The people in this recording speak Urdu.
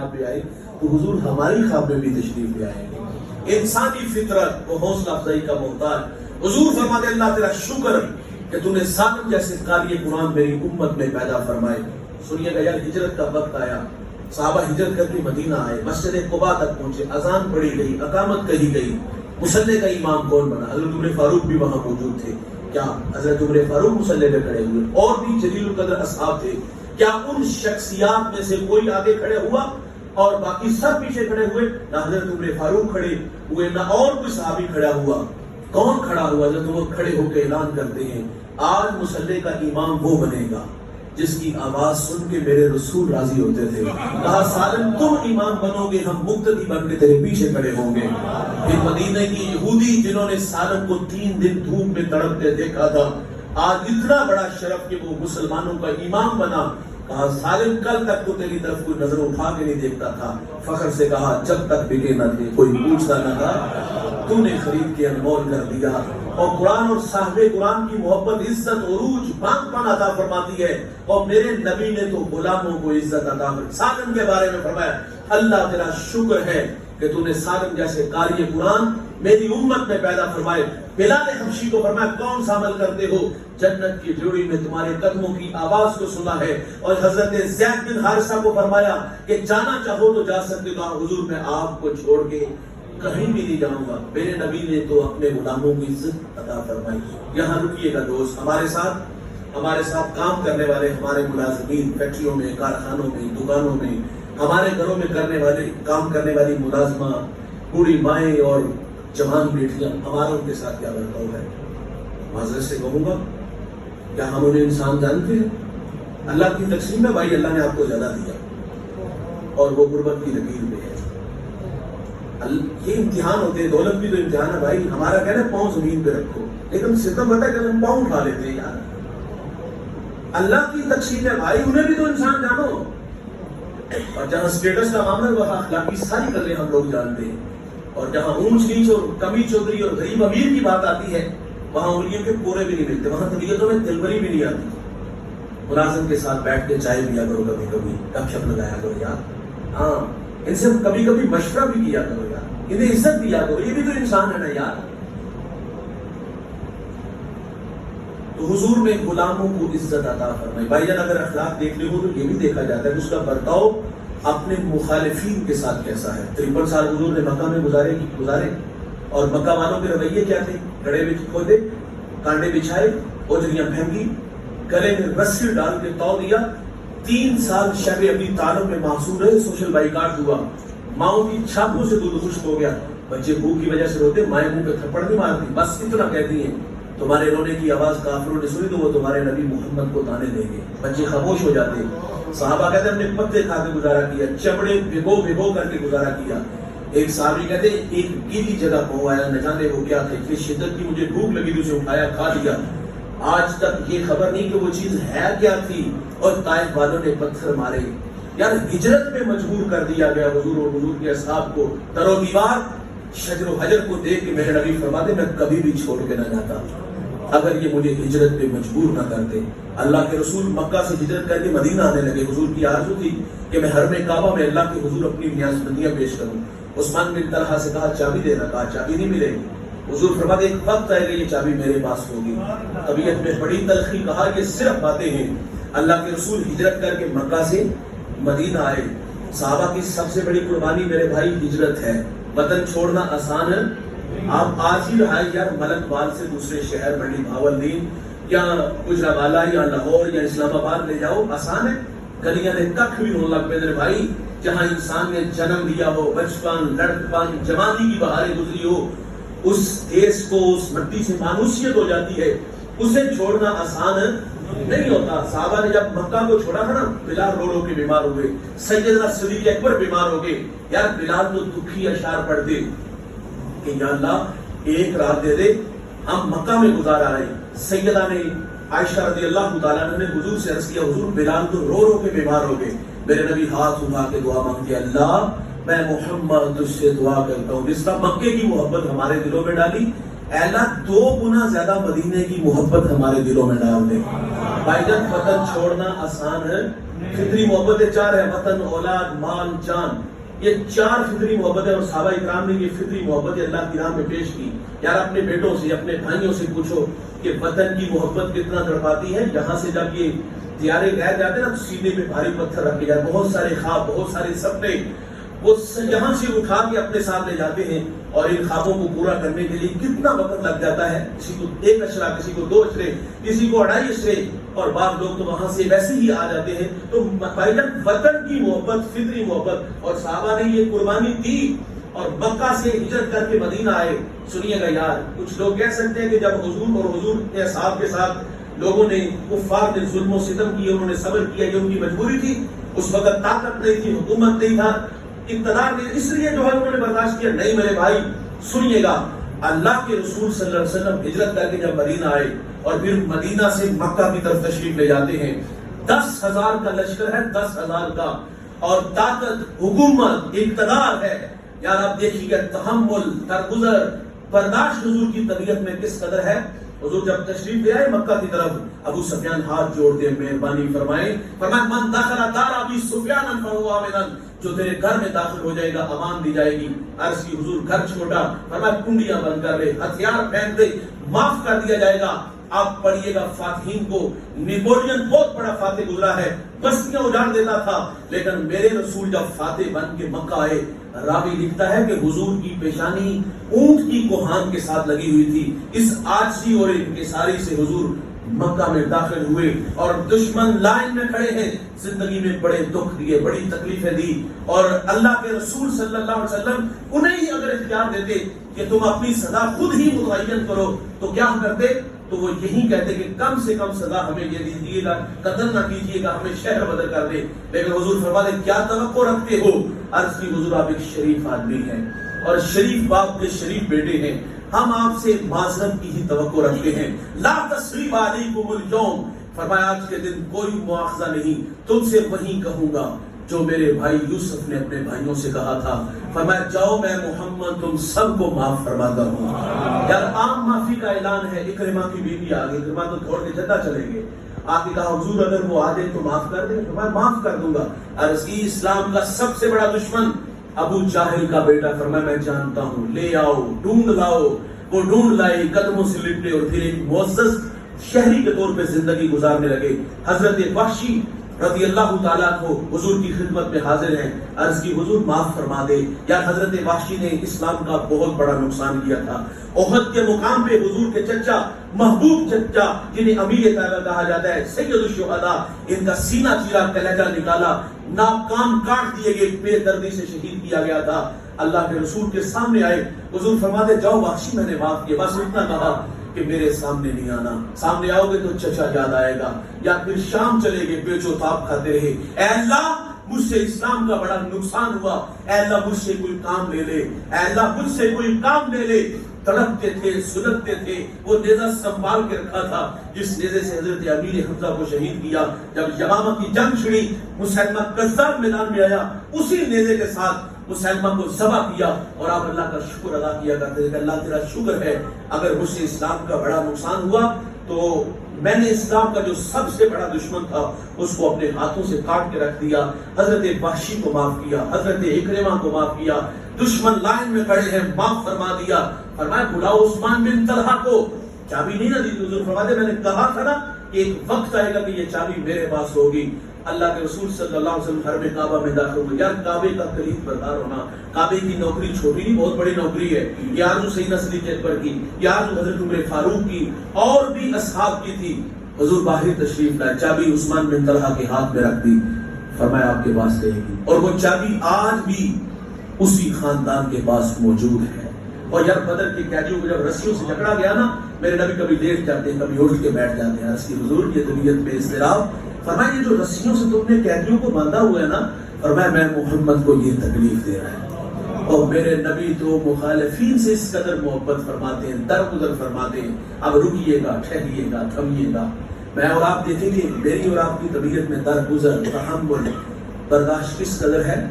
خواب میں آئی تو حضور ہماری خواب میں بھی تشریف لے آئیں گے. انسانی فطرت کو حوصلہ افزائی کا محتاج. حضور فرماتے اللہ تیرا شکر کہ تو نے سالم جیسے قاری قرآن میری امت میں پیدا فرمائے. سنیے گا یار, ہجرت کا وقت آیا, صحابہ ہجرت کر کے مدینہ آئے, مسجد قباء تک پہنچے, اذان پڑھی گئی, اقامت کہی گئی. مصلی کا امام کون بنا؟ حضرت عمر فاروق بھی وہاں موجود تھے. کیا حضرت عمر فاروق مصلی پہ کھڑے ہوئے؟ اور بھی جلیل القدر اصحاب تھے. کیا ان شخصیات میں سے کوئی آگے کھڑے ہوا اور باقی سب پیچھے کھڑے ہوئے؟ نہ حضرت عمر فاروق کھڑے ہوئے, نہ اور کوئی صحابی کھڑا ہوا. کون کھڑا ہوا؟ حضرت وہ کھڑے ہو کے اعلان کرتے ہیں آج مصلی کا امام وہ بنے گا جس کی آواز سن کے میرے رسول راضی ہوتے تھے. کہا سالم تم امام بنو گے, ہم مقتدی بن کے تیرے پیچھے کھڑے ہوں گے. پھر مدینہ کی یہودی جنہوں نے سالم کو 3 دن دھوپ میں تڑپتے دیکھا تھا, آج اتنا بڑا شرف کہ وہ مسلمانوں کا امام بنا. کہا سالم کل تک تو تیری طرف کوئی نظر اٹھا کے نہیں دیکھتا تھا. فخر سے کہا جب تک بکے نہ تھے کوئی پوچھتا نہ تھا, تو نے خرید کے انمول کر دیا. اور قرآن اور صاحب قرآن کی محبت عزت عروج بانک پن عطا فرماتی ہے. اور میرے نبی نے تو غلاموں کو عزت عطا فرمائی. سالم کے بارے میں فرمایا اللہ تیرا شکر ہے کہ تو نے سالم جیسے قاری قرآن میری امت میں پیدا فرمائے. بلال حبشی کو فرمایا کون سا عمل کرتے ہو؟ جنت کی جوڑی میں تمہارے قدموں کی آواز کو سنا ہے. اور حضرت زید بن حارثہ کو فرمایا کہ جانا چاہو تو جا سکتے ہو. حضور میں آپ کو چھوڑ کے کہیں بھی نہیں جاؤں گا. میرے نبی نے تو اپنے غلاموں کی عزت عطا فرمائی. یہاں رکیے گا دوست, ہمارے ساتھ کام کرنے والے ہمارے ملازمین, فیکٹریوں میں, کارخانوں میں, دکانوں میں, ہمارے گھروں میں کام کرنے والی ملازمہ, بوڑھی مائیں اور جوان بیٹیاں, ہمارا ان کے ساتھ کیا برتاؤ ہے؟ معذرت سے کہوں گا کیا ہم انہیں انسان جانتے ہیں؟ اللہ کی تقسیم ہے بھائی, اللہ نے آپ کو زیادہ دیا اور وہ غربت کی لکیر میں ہے. یہ امتحان ہوتے ہیں, دولت بھی تو امتحان ہے بھائی. ہمارا کہنا ہے پاؤں زمین پہ رکھو, لیکن ستم بتا کہ ہم پاؤں اٹھا لیتے ہیں یار. اللہ کی تقسیم ہے بھائی, انہیں بھی تو انسان جانو. اور جہاں سٹیٹس کا معاملہ ہے وہاں اخلاقی ساری قدریں ہم لوگ جانتے ہیں. اور جہاں اونچ نیچ اور کمی چودھری اور غریب امیر کی بات آتی ہے وہاں انگلیوں کے پورے بھی نہیں ملتے, وہاں طبیعتوں میں دلبری بھی نہیں آتی. ملازم کے ساتھ بیٹھ کے چائے پیا کرو, کبھی کبھی گپ شپ لگایا کرو یار. ہاں ان سے کبھی کبھی مشورہ بھی کیا کرو یار, انہیں عزت دیا کرو, یہ بھی تو انسان ہے نا یار. تو حضور نے غلاموں کو عزت عطا فرمائی. بھائی جان اگر اخلاق دیکھ لے ہو تو یہ بھی دیکھا جاتا ہے کہ اس کا برتاؤ اپنے مخالفین کے ساتھ کیسا ہے. 53 سال حضور نے مکہ میں گزارے اور مکہ والوں کے رویے کیا تھے؟ گڑھے میں کھودے, کانڈے بچھائے, اوجریاں پھینکی, گلے میں رسی ڈال کے تو دیا. 3 سال شب ابی طالب میں محصور رہے, سوشل بائیکاٹ ہوا, ماؤں کی چھاپوں سے دودھ خشک ہو گیا. بچے بھوک کی وجہ سے روتے, مائیں منہ پہ تھپڑ نہیں مارتی, بس اتنا کہتی ہیں تمہارے رونے کی آواز کافروں نے سنی تو وہ تمہارے نبی محمد کو تانے دیں گے. بچے خاموش ہو جاتے. صحابہ کہتے ہیں ہم نے پتے کھا کے گزارا کیا, چمڑے بھگو کر کے گزارا کیا. ایک صحابی کہتے ہیں ایک گیلی جگہ پہنچ آیا, نہ جانے وہ کیا تھا, اتنی شدت کی مجھے بھوک لگی تو اسے اٹھایا کھا لیا. آج تک یہ خبر نہیں کہ وہ چیز ہے کیا تھی. اور طائف والوں نے پتھر مارے یار, ہجرت میں مجبور کر دیا گیا حضور اور حضور کے اصحاب کو. در و دیوار شجر و حجر کو دیکھ کے میرے نبی فرماتے میں کبھی بھی چھوڑ کے نہ جاتا اگر یہ مجھے ہجرت پہ مجبور نہ کرتے. اللہ کے رسول مکہ سے ہجرت کر کے مدینہ آنے لگے. حضور کی آرزو تھی کہ میں حرم کعبہ میں اللہ کے حضور اپنی نیازمندیاں پیش کروں. عثمان بن طلحہ سے کہا چابی دینا, کہا چابی نہیں ملے گی. حضور فرماتے ایک وقت آئے گا یہ چابی میرے پاس ہوگی. طبیعت میں بڑی تلخی, کہا یہ صرف باتیں ہیں. اللہ کے رسول ہجرت کر کے مکہ سے مدینہ آئے. صحابہ کی سب سے بڑی قربانی میرے بھائی ہجرت ہے. وطن چھوڑنا آسان ہے. آپ آج ہی رہائے یار ملک وال سے دوسرے شہر منڈی بھاولدین یا گجرانوالہ یا لاہور یا اسلام آباد لے جاؤ, آسان ہے. گلیاں نے ککھ بھی ہونے لگ پہ میرے بھائی. جہاں انسان نے جنم لیا ہو, بچپن, لڑکپن, جوانی کی بہاریں گزری ہو, اس دیش کو اس مٹی سے مانوسیت ہو جاتی ہے. اسے چھوڑنا آسان نہیں ہوتا. صحابہ نے جب مکہ کو چھوڑا تھا نا, بلال رو رو کے بیمار ہوئے. سیدنا صدیق اکبر بیمار ہو گئے. یار بلال تو دکھی اشعار پڑھتے کہ یا اللہ ایک رات دے دے, ہم مکہ میں گزارا رہے. سیدہ نے عائشہ رضی اللہ تعالیٰ عنہ نے حضور سے عرض کیا حضور بلال تو رو رو کے بیمار ہو گئے. میرے نبی ہاتھ اٹھا کے دعا مانگتے اللہ میں محمد تجھ سے دعا کرتا ہوں جس طرح مکے کی محبت ہمارے دلوں میں ڈالی, اے اللہ 2 گنا زیادہ مدینے کی محبت ہمارے دلوں میں ڈال دے. بھائی جان وطن چھوڑنا آسان ہے فطری محبتیں چار ہیں: وطن، اولاد، مال، جان. یہ چار فطری محبتیں، اور صحابہ اکرام نے یہ فطری محبتیں اللہ کی راہ میں پیش کی. یار اپنے بیٹوں سے، اپنے بھائیوں سے پوچھو کہ وطن کی محبت کتنا تڑپاتی ہے. یہاں سے جب یہ طیارے غیر جاتے ہیں نا تو سینے پہ بھاری پتھر رکھے جاتے، بہت سارے خواب، بہت سارے سپنے وہ یہاں سے اٹھا کے اپنے ساتھ لے جاتے ہیں، اور ان خوابوں کو پورا کرنے کے لیے کتنا وقت لگ جاتا ہے. کسی کو 1 اشرہ، کسی کو 2 اشرے، کسی کو 2.5 اشرے، اور بعض لوگ تو وہاں سے ویسے ہی آ جاتے ہیں. تو بھائی جان، وطن کی محبت، فطری محبت، اور صحابہ نے یہ قربانی دی اور مکہ سے ہجرت کر کے مدینہ آئے. سنیے گا یار، کچھ لوگ کہہ سکتے ہیں کہ جب حضور اور حضور کے اصحاب کے ساتھ لوگوں نے، کفار نے ظلم و ستم کیے، انہوں نے صبر کیا، یہ ان کی مجبوری تھی. اس وقت طاقت نہیں تھی، حکومت نہیں تھا، اقتدار نہیں، اس لیے جو ہے انہوں نے برداشت کیا. نہیں میرے بھائی، سنیے گا، اللہ کے رسول صلی اللہ علیہ وسلم ہجرت کر کے جب مدینہ آئے اور پھر مدینہ سے مکہ کی طرف تشریف لے جاتے ہیں، 10,000 کا لشکر ہے، 10,000 کا، اور طاقت، حکومت، اقتدار ہے. یار آپ دیکھیے گا تحمل، درگزر، برداشت حضور کی طبیعت میں کس قدر ہے. حضور جب تشریف لے آئے مکہ کی طرف، ابو سفیان ہاتھ جوڑتے مہربانی فرمائے، من دخل دار ابی سفیان فهو آمن، جو تیرے گھر میں داخل ہو جائے گا امان دی جائے گی. عرض کی حضور گھر چھوٹا، فرمایا کنڈیاں بند کر دے، ہتھیار پھینک دے، معاف کر دیا جائے گا. آپ پڑھیے گا فاتحین کو، نیپولین بہت بڑا فاتح گزرا ہے، بستیاں اجاڑ دیتا تھا، لیکن میرے رسول جب فاتح بن کے مکہ آئے، راوی لکھتا ہے کہ حضور کی پیشانی اونٹ کی کوہان کے ساتھ لگی ہوئی تھی. اس عاجزی اور انکساری سے حضور مکہ میں داخل ہوئے، اور دشمن لائن میں کھڑے ہیں، زندگی میں بڑے دکھ دیے، بڑی تکلیفیں دی، اور اللہ کے رسول صلی اللہ علیہ وسلم انہیں ہی اگر اختیار دیتے کہ تم اپنی سزا خود ہی متعین کرو تو کیا کرتے؟ تو وہ یہی کہتے کہ کم سے کم سزا ہمیں یہ دیجیے گا، قتل نہ کیجیے گا، ہمیں شہر بدل کر دے. لیکن حضور فرماتے کیا توقع رکھتے ہو؟ عرض کی حضور آپ ایک شریف آدمی ہیں اور شریف باپ کے شریف بیٹے ہیں، ہم آپ سے معذرت کی ہی توقع رکھتے ہیں. لا تثریب علیکم اليوم، فرمایا آج کے دن کوئی مواخذہ نہیں، تم سے وہی کہوں گا جو میرے بھائی یوسف نے اپنے بھائیوں سے کہا تھا. فرمایا جاؤ میں محمد تم سب کو معاف فرماتا ہوں. یار عام معافی کا اعلان ہے. اکرمہ کی بیوی آ گئی، اکرمہ تو چھوڑ کے جدہ چلے گئے، آ کے کہا حضور اگر وہ آ جائے تو معاف کر دیں. فرمایا معاف کر دوں گا. عرض کی اسلام کا سب سے بڑا دشمن ابو جاہل کا بیٹا، فرمایا میں جانتا ہوں، لے آؤ، ڈھونڈ لاؤ. وہ ڈھونڈ لائی، قدموں سے لپٹے اور پھر ایک معزز شہری کے طور پہ زندگی گزارنے لگے. حضرت وحشی رضی اللہ تعالیٰ کو حضور کی خدمت میں حاضر ہیں. عرض کی حضور معاف فرما دے. یا حضرت وحشی نے اسلام کا بہت بڑا نقصان کیا تھا. احد کے مقام پہ حضور کے چچا، محبوب چچا جنہیں امیر طیبہ کہا جاتا ہے، سید الشہداء، ان کا سینہ چیرا، کلیجہ نکالا، ناک کان کاٹ دیے گئے، بے دردی سے شہید کیا گیا تھا. اللہ کے رسول کے سامنے آئے، حضور فرماتے جاؤ وحشی میں نے معاف کیا، بس اتنا کہا کہ میرے سامنے نہیں آنا، سامنے آؤ گے تو چچا یاد آئے گا. یا پھر شام چلے گئے، پیچو تاپ کھاتے رہے، اے اللہ مجھ سے اسلام کا بڑا نقصان ہوا، اے اللہ مجھ سے کوئی کام لے لے، اے اللہ مجھ سے کوئی کام لے لے. تڑپتے تھے، سلگتے تھے. وہ نیزہ سنبھال کے رکھا تھا جس نیزے سے حضرت امیر حمزہ کو شہید کیا. جب یمامہ کی جنگ چھڑی، مسلمہ کذاب میدان میں آیا، اسی نیزے کے ساتھ مسلمہ کو ذبح کیا، اور آپ اللہ کا شکر ادا کیا کرتے تھے کہ اللہ تیرا شکر ہے، اگر مجھ سے اسلام کا بڑا نقصان ہوا تو میں نے اسلام کا جو سب سے بڑا دشمن تھا اس کو اپنے ہاتھوں سے کاٹ کے رکھ دیا. حضرت وحشی کو معاف کیا، حضرت اکرمہ کو معاف کیا. دشمن لائن میں کھڑے ہیں، معاف فرما دیا. فرمایا بلاؤ عثمان بن طلحہ کو. چابی نہیں نہ دی. حضور فرماتے میں نے کہا تھا نا کہ ایک وقت آئے گا کہ یہ چابی میرے پاس ہوگی. اللہ کے رسول صلی اللہ علیہ وسلم حرم کعبہ میں داخل ہوئے. یار کعبے کا قریب بردار ہونا، کعبے کی نوکری چھوٹی نہیں، بہت بڑی نوکری ہے. یہ آرزو سیدنا صدیق اکبر کی، یہ آرزو حضرت عمر فاروق کی، اور بھی اصحاب کی تھی. حضور باہر تشریف لائے، چابی عثمان بن طلحہ کے ہاتھ میں رکھ دی. فرمایا آپ کے پاس رہے گی، اور وہ چابی آج بھی اسی خاندان کے پاس موجود ہے. اور یار بدر کے قیدیوں کو جب رسیوں سے جکڑا گیا نا، میرے نبی کبھی لیٹ جاتے ہیں، کبھی اٹھ کے بیٹھ جاتے ہیں. اس کی حضور کی طبیعت میں اضطراب. فرمایا یہ جو رسیوں سے تم نے قیدیوں کو باندھا ہوا ہے نا، فرمایا میں محمد کو یہ تکلیف دے رہا ہے. اور میرے نبی تو مخالفین سے اس قدر محبت فرماتے ہیں، درگزر فرماتے ہیں. اب رکیے گا، ٹھہریے گا، تھمیے گا. میں اور آپ دیکھیں گے میری اور آپ کی طبیعت میں درگزر، تحمل، برداشت کس قدر ہے.